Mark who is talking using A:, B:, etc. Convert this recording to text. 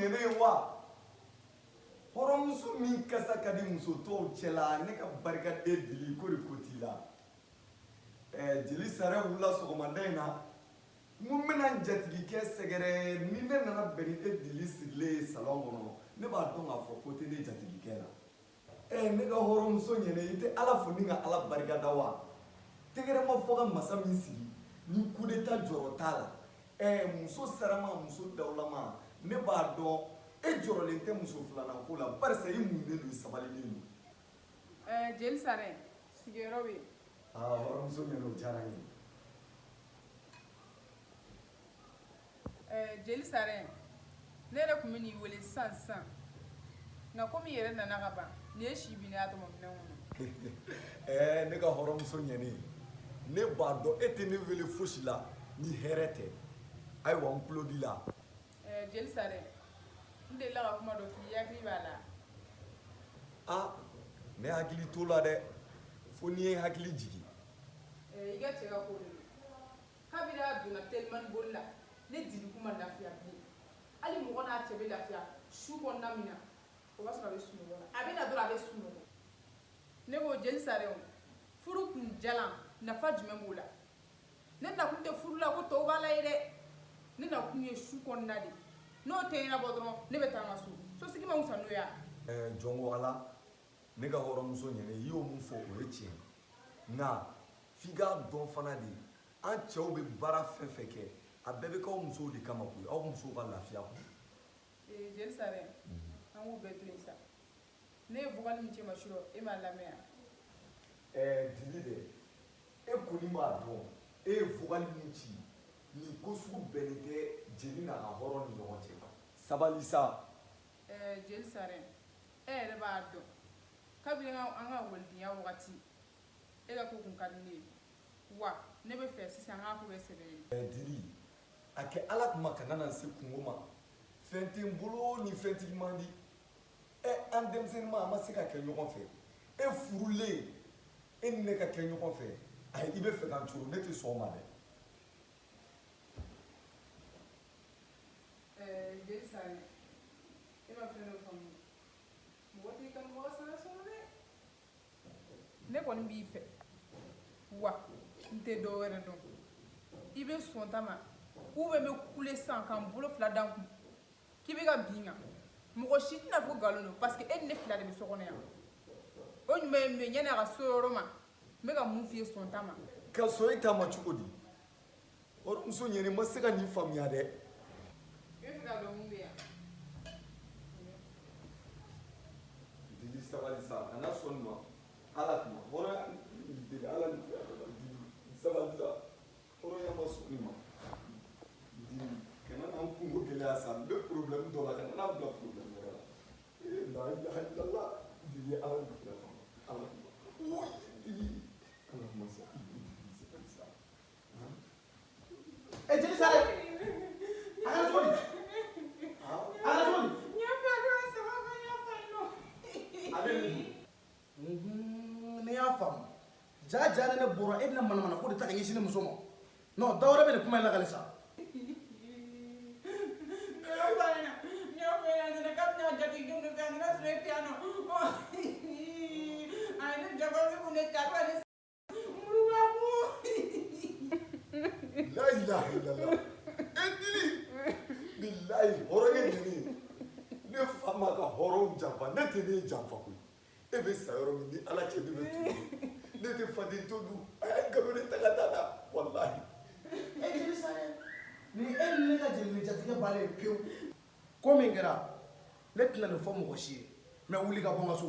A: ɲɛnen wa hɔrɔnmuso min kasa ka di muso tɔw cɛla ne ka barika e Dili ko de ko t'i la Jeli Sare wulila sɔgɔmada in na mun bɛna jatigikɛ sɛgɛrɛ ni ne nana bɛn ni e Dili sigilen ye salon kɔnɔ ne b'a dɔn k'a fɔ ko tɛ ne jatigikɛ la ne ka hɔrɔnmuso ɲɛnen i tɛ Ala fo ni ka Ala barika da wa tɛgɛrɛ ma fɔ ka masa min sigi ni coup d'état jɔrɔ t'a la muso sarama muso dawulama ne b'a dɔn e jɔrɔlen tɛ muso filanan ko la barisa i muɲunen don i sabalinen don
B: Jeli Sare sigiyɔrɔ bɛ yen
A: hɔrɔnmuso ɲɛna o diyara n ye
B: Jeli Sare ne yɛrɛ tun bɛ n'i wele sisan nka komi i yɛrɛ nana ka ban nin ye si binnen y'a tɔmɔ minɛn kɔnɔ
A: ne ka hɔrɔnmuso ɲɛnen ne b'a dɔn e tɛ ne wele fosi la ni hɛrɛ tɛ ayiwa n tulo b'i la
B: Jeli Sare n delila ka kuma dɔ f'i ye hakili b'a la
A: ne hakili t'o la dɛ fo n'i ye hakili jigin
B: i ka cɛ ka ko de don kabini a donna telimani boli la ne Dili kuma lafiya bilen hali mɔgɔ n'a cɛ bɛ lafiya su kɔnɔna min na o b'a sɔrɔ a bɛ sunɔgɔ la a bɛ na dɔrɔn a bɛ sunɔgɔ ne ko Jeli Sare furu kun jalan nafa jumɛn b'o la ne nakun tɛ furu la ko tɔw b'a la ye dɛ ne nakun ye su kɔnɔna de n'o tɛ ɲɛnabɔ dɔrɔn ne bɛ taa n ka so sosigi ma wusa n'o ye
A: jɔn ko Ala ne ka hɔrɔnmuso ɲɛnen i y'o mun fɔ o ye tiɲɛ nka f'i k'a dɔn fana de an cɛw bɛ baara fɛn fɛn kɛ a bɛɛ bɛ k'aw musow de kama koyi aw musow ka lafiya koyi
B: Jeli Sare an k'u bɛɛ to yen sa ne ye vocal min ci ma surɔ e m'a lamɛn
A: Dili dɛ e kɔni b'a dɔn e ye vocal min ci nin ko sugu bɛnnen tɛ jeli n'a ka hɔrɔn ni ɲɔgɔn cɛ sabali sa
B: Jeli Sare e yɛrɛ b'a dɔn kabini an ka walidiya wagati e ka ko kun ka di ne ye wa ne bɛ fɛ sisan an k'a ko bɛ sɛbɛn
A: Dili a kɛ Ala kuma ka na se kungo ma fɛn tɛ n bolo ni fɛn tigi man di an denmisɛnnin ma a ma se ka kɛ ɲɔgɔn fɛ e furulen e ni ne ka kɛ ɲɔgɔn fɛ ayi i bɛ fɛ ka n coro ne tɛ sɔn o ma dɛ
B: Jeli Sare e ma fɛn dɔ faamu mɔgɔ t'i ka mɔgɔ sara sɔrɔ dɛ ne kɔni b'i fɛ wa n tɛ dɔ wɛrɛ dɔn i bɛ sɔn ta ma ou bien n bɛ kule sisan ka n bolo fila da n kun k'i bɛ ka bin n kan mɔgɔ si tɛna fɔ ko nkalon don parce que e ni ne fila de bɛ so kɔnɔ yan o ɲuman ye min ye yanni a ka so yɔrɔ ma n bɛ ka mun f'i ye sɔn ta ma
A: ka so e ta ma cogo di hɔrɔnmuso ɲɛnen ma se ka nin faamuya dɛ
B: i bɛ fɛ ka dɔn mun bɛ yan
A: Dili sabali sa kana sɔn nin ma Ala kuma hɔrɔnya deli Ala ni Dili sabali sa hɔrɔnya ma sɔn nin ma Dili kana n'an kungo gɛlɛya sa n bɛ problème dɔ la kana n'an bila problème wɛrɛ la la ilaha illallah Dili Ala ni kira kama Ala kuma Dili Ala kuma sa sabali sa
C: Jeli Sare a kɛra cogo di ne y'a faamu ja ne bɔra e bɛna manamana ko de ta ka ɲɛsin ne muso ma non dɔ wɛrɛ bɛ nin kuma in la hali sa
A: la ilaha illallah Dili bilahi hɔrɔnya ɲɛnen ne fa ma ka hɔrɔnw janfa ne tɛ ne janfa koyi e bɛ sa yɔrɔ min ni Ala cɛ ne bɛ tugu ne tɛ faden to dun a ye nkalon de ta ka taa da walahi
C: Jeli Sare ni e ni ne ka jeli jatigɛ bannen pewu ko min kɛra ne tɛna nin fɔ mɔgɔ si ye mɛ wuli ka bɔ n ka so